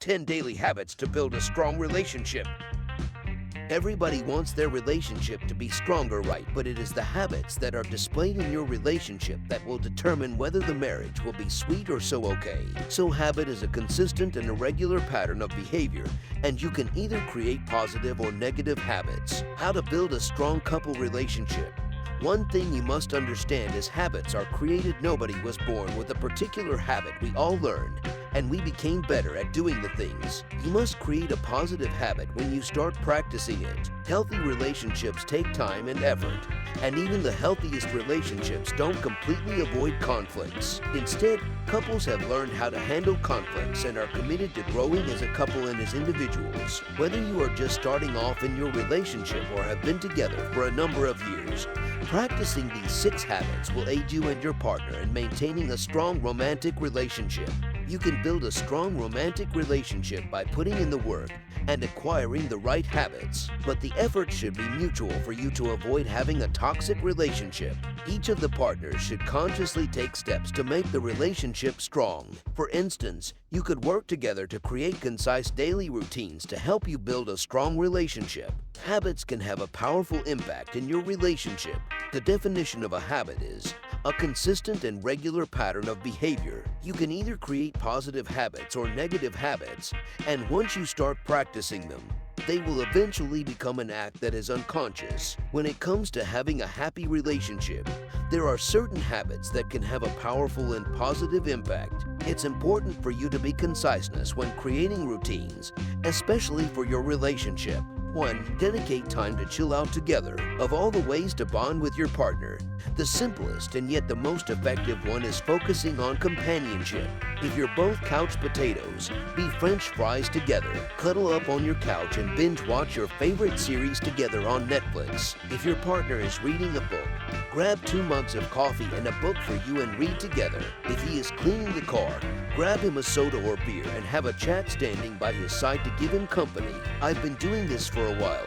10 daily habits to build a strong relationship. Everybody wants their relationship to be stronger, right? But it is the habits that are displayed in your relationship that will determine whether the marriage will be sweet or so okay. So habit is a consistent and irregular pattern of behavior, and you can either create positive or negative habits. How to build a strong couple relationship. One thing you must understand is habits are created. Nobody was born with a particular habit. We all learned, and we became better at doing the things. You must create a positive habit when you start practicing it. Healthy relationships take time and effort, and even the healthiest relationships don't completely avoid conflicts. Instead, couples have learned how to handle conflicts and are committed to growing as a couple and as individuals. Whether you are just starting off in your relationship or have been together for a number of years, practicing these 6 habits will aid you and your partner in maintaining a strong romantic relationship. You can build a strong romantic relationship by putting in the work and acquiring the right habits, but the effort should be mutual for you to avoid having a toxic relationship. Each of the partners should consciously take steps to make the relationship strong. For instance, you could work together to create concise daily routines to help you build a strong relationship. Habits can have a powerful impact in your relationship. The definition of a habit is a consistent and regular pattern of behavior. You can either create positive habits or negative habits, and once you start practicing them, they will eventually become an act that is unconscious. When it comes to having a happy relationship, there are certain habits that can have a powerful and positive impact. It's important for you to be conciseness when creating routines, especially for your relationship. 1. Dedicate time to chill out together. Of all the ways to bond with your partner, the simplest and yet the most effective one is focusing on companionship. If you're both couch potatoes, be French fries together. Cuddle up on your couch and binge watch your favorite series together on Netflix. If your partner is reading a book, grab 2 mugs of coffee and a book for you and read together. If he is cleaning the car, grab him a soda or beer and have a chat standing by his side to give him company. I've been doing this for a while,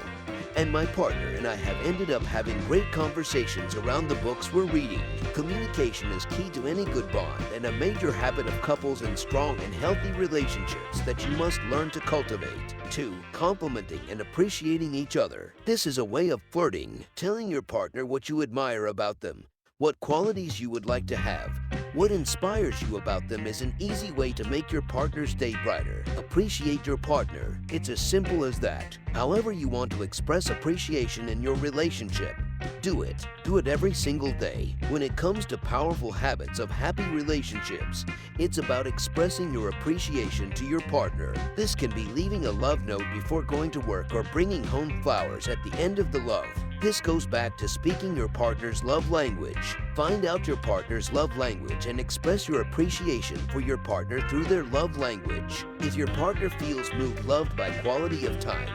and my partner and I have ended up having great conversations around the books we're reading. Communication is key to any good bond and a major habit of couples and strong and healthy relationships that you must learn to cultivate. 2. Complimenting and appreciating each other. This is a way of flirting, telling your partner what you admire about them, what qualities you would like to have, what inspires you about them is an easy way to make your partner's day brighter. Appreciate your partner. It's as simple as that. However you want to express appreciation in your relationship, do it. Do it every single day. When it comes to powerful habits of happy relationships, it's about expressing your appreciation to your partner. This can be leaving a love note before going to work or bringing home flowers at the end of the love. This goes back to speaking your partner's love language. Find out your partner's love language and express your appreciation for your partner through their love language. If your partner feels loved by quality of time,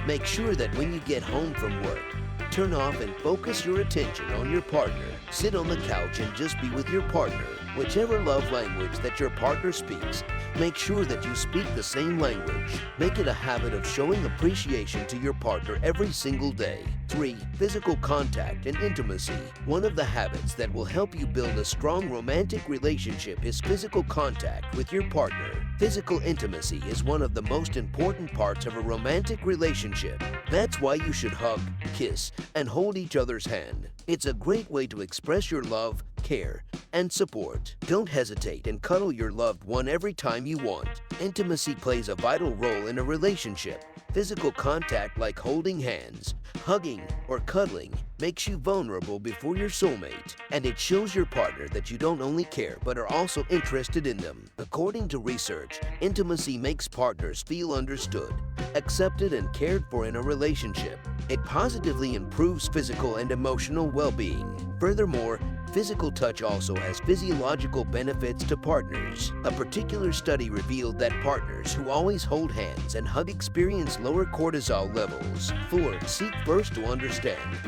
make sure that when you get home from work, turn off and focus your attention on your partner. Sit on the couch and just be with your partner. Whichever love language that your partner speaks, make sure that you speak the same language. Make it a habit of showing appreciation to your partner every single day. 3. Physical contact and intimacy. One of the habits that will help you build a strong romantic relationship is physical contact with your partner. Physical intimacy is one of the most important parts of a romantic relationship. That's why you should hug, kiss, and hold each other's hand. It's a great way to express your love, care, and support. Don't hesitate and cuddle your loved one every time you want. Intimacy plays a vital role in a relationship. Physical contact like holding hands, hugging, or cuddling makes you vulnerable before your soulmate, and it shows your partner that you don't only care but are also interested in them. According to research, intimacy makes partners feel understood, accepted, and cared for in a relationship. It positively improves physical and emotional well-being. Furthermore, physical touch also has physiological benefits to partners. A particular study revealed that partners who always hold hands and hug experience lower cortisol levels. 4. Seek first to understand,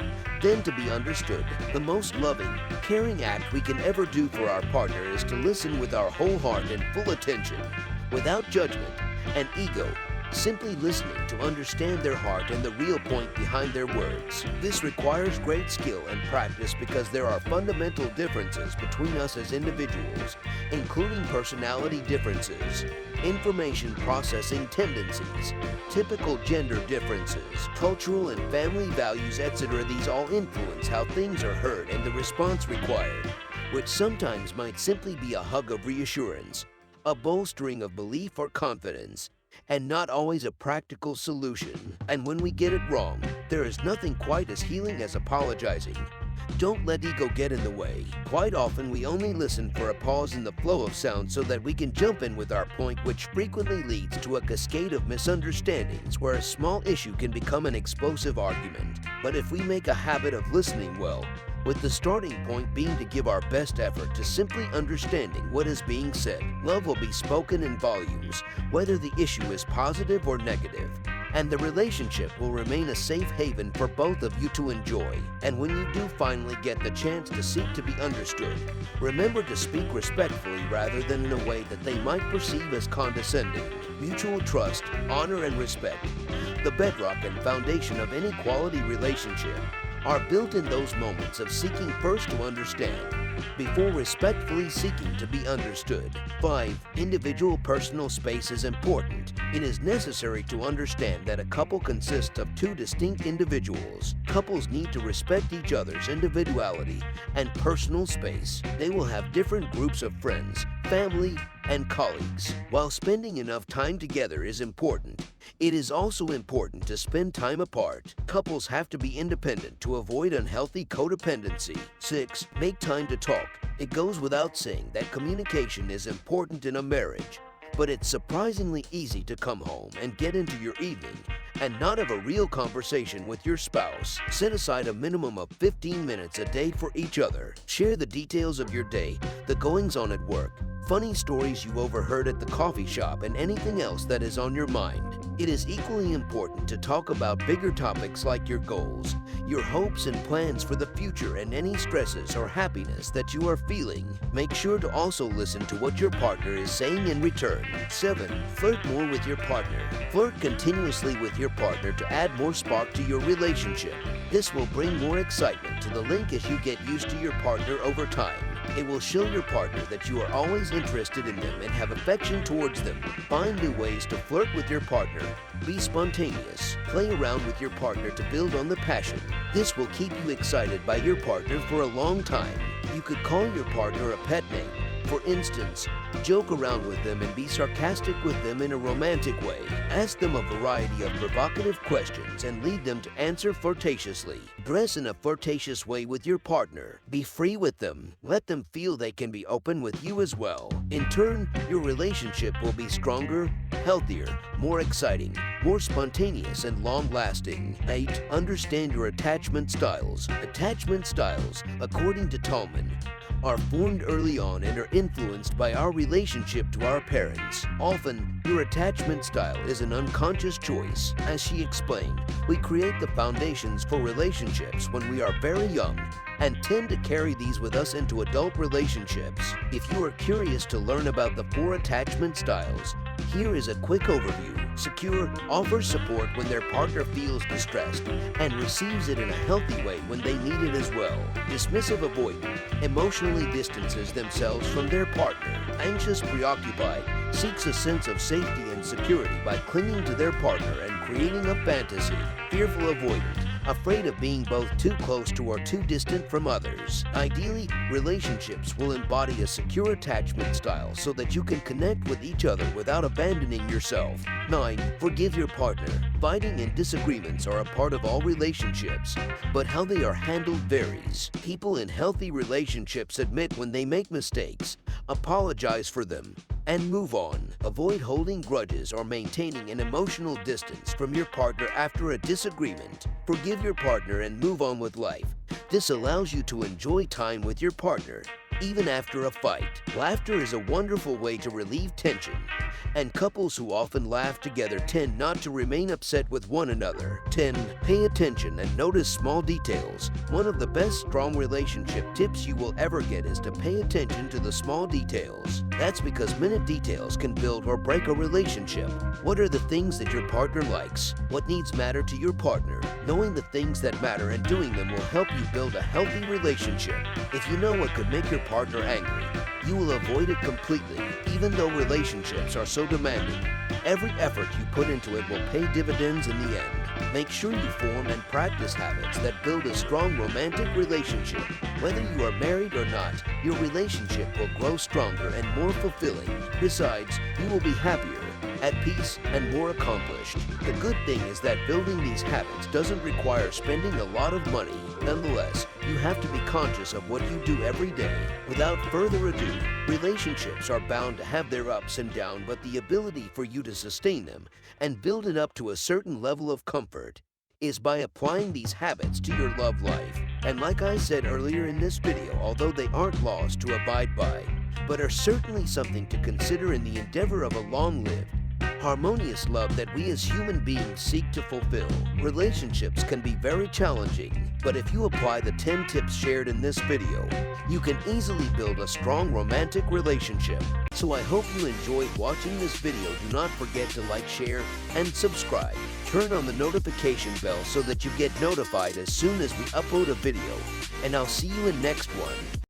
then to be understood. The most loving, caring act we can ever do for our partner is to listen with our whole heart and full attention, without judgment and ego. simply listening to understand their heart and the real point behind their words. This requires great skill and practice because there are fundamental differences between us as individuals, including personality differences, information processing tendencies, typical gender differences, cultural and family values, etc. These all influence how things are heard and the response required, which sometimes might simply be a hug of reassurance, a bolstering of belief or confidence, and not always a practical solution. And when we get it wrong, there is nothing quite as healing as apologizing. Don't let ego get in the way. Quite often we only listen for a pause in the flow of sound so that we can jump in with our point, which frequently leads to a cascade of misunderstandings where a small issue can become an explosive argument. But if we make a habit of listening well, with the starting point being to give our best effort to simply understanding what is being said, love will be spoken in volumes, whether the issue is positive or negative, and the relationship will remain a safe haven for both of you to enjoy. And when you do finally get the chance to seek to be understood, remember to speak respectfully rather than in a way that they might perceive as condescending. Mutual trust, honor, and respect, the bedrock and foundation of any quality relationship, are built in those moments of seeking first to understand before respectfully seeking to be understood. 5. Individual personal space is important. It is necessary to understand that a couple consists of two distinct individuals. Couples need to respect each other's individuality and personal space. They will have different groups of friends, family, and colleagues. While spending enough time together is important, it is also important to spend time apart. Couples have to be independent to avoid unhealthy codependency. 6. Make time to talk. It goes without saying that communication is important in a marriage, but it's surprisingly easy to come home and get into your evening and not have a real conversation with your spouse. Set aside a minimum of 15 minutes a day for each other. Share the details of your day, the goings-on at work, funny stories you overheard at the coffee shop, and anything else that is on your mind. It is equally important to talk about bigger topics like your goals, your hopes and plans for the future, and any stresses or happiness that you are feeling. Make sure to also listen to what your partner is saying in return. 7. Flirt more with your partner. Flirt continuously with your partner to add more spark to your relationship. This will bring more excitement to the link as you get used to your partner over time. It will show your partner that you are always interested in them and have affection towards them. Find new ways to flirt with your partner. Be spontaneous. Play around with your partner to build on the passion. This will keep you excited by your partner for a long time. You could call your partner a pet name. For instance, joke around with them and be sarcastic with them in a romantic way. Ask them a variety of provocative questions and lead them to answer flirtatiously. Dress in a flirtatious way with your partner. Be free with them. Let them feel they can be open with you as well. In turn, your relationship will be stronger, healthier, more exciting, more spontaneous, and long-lasting. 8. Understand your attachment styles. Attachment styles, according to Tallman, are formed early on and are influenced by our relationship to our parents. Often, your attachment style is an unconscious choice. As she explained, we create the foundations for relationships when we are very young and tend to carry these with us into adult relationships. If you are curious to learn about the 4 attachment styles, here is a quick overview. Secure offers support when their partner feels distressed and receives it in a healthy way when they need it as well. Dismissive avoidant emotionally distances themselves from their partner. Anxious preoccupied seeks a sense of safety and security by clinging to their partner and creating a fantasy. Fearful avoidant, afraid of being both too close to or too distant from others. Ideally, relationships will embody a secure attachment style so that you can connect with each other without abandoning yourself. 9. Forgive your partner. Fighting and disagreements are a part of all relationships, but how they are handled varies. People in healthy relationships admit when they make mistakes, apologize for them, and move on. Avoid holding grudges or maintaining an emotional distance from your partner after a disagreement. Forgive your partner and move on with life. This allows you to enjoy time with your partner, even after a fight. Laughter is a wonderful way to relieve tension. And couples who often laugh together tend not to remain upset with one another. 10. Pay attention and notice small details. One of the best strong relationship tips you will ever get is to pay attention to the small details. That's because minute details can build or break a relationship. What are the things that your partner likes? What needs matter to your partner? Knowing the things that matter and doing them will help you build a healthy relationship. If you know what could make your partner angry, you will avoid it completely, even though relationships are so demanding. Every effort you put into it will pay dividends in the end. Make sure you form and practice habits that build a strong romantic relationship. Whether you are married or not, your relationship will grow stronger and more fulfilling. Besides, you will be happier, at peace, and more accomplished. The good thing is that building these habits doesn't require spending a lot of money. Nonetheless, you have to be conscious of what you do every day. Without further ado, relationships are bound to have their ups and downs, but the ability for you to sustain them and build it up to a certain level of comfort is by applying these habits to your love life. And like I said earlier in this video, although they aren't laws to abide by, but are certainly something to consider in the endeavor of a long-lived, harmonious love that we as human beings seek to fulfill. Relationships can be very challenging, but if you apply the 10 tips shared in this video, you can easily build a strong romantic relationship. So I hope you enjoyed watching this video. Do not forget to like, share, and subscribe. Turn on the notification bell so that you get notified as soon as we upload a video. And I'll see you in next one.